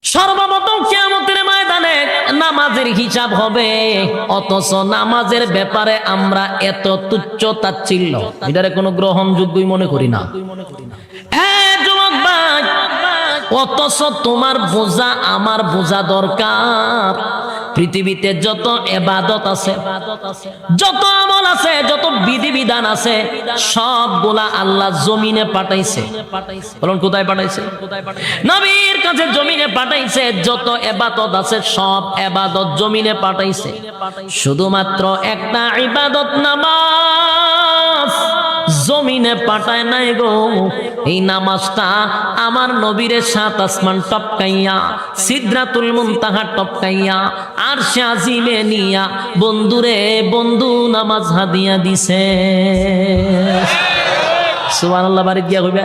সর্বপ্রথম কিয়ামতের ময়দানে নামাজের হিসাব হবে, অথচ নামাজের ব্যাপারে আমরা এত তুচ্ছ তাচ্ছিল্য, এটারে কোনো গ্রহণযোগ্যই মনে করি না। যুবক ভাই, অথচ তোমার বোঝা আমার বোঝা দরকার। পৃথিবীতে যত ইবাদত আছে, যত আমল আছে, যত বিধিবিধান আছে, সবগুলা আল্লাহ জমিনে পাঠাইছে। বলুন কোথায় পাঠাইছে? নবীর কাছে জমিনে পাঠাইছে। যত ইবাদত আছে সব ইবাদত জমিনে পাঠাইছে। শুধুমাত্র একটা ইবাদত নামাজ জমিনে পাঠায় নাই গো। এই নামাজটা আমার নবীরে সাত আসমান টপকাইয়া, সিদরাতুল মুনতাহা টপকাইয়া, আরশে আজিমে নিয়া বন্ধুরে বন্ধু নামাজ হাদিয়া দিছে। সুবহানাল্লাহ, বাড়ি গিয়া কইবে।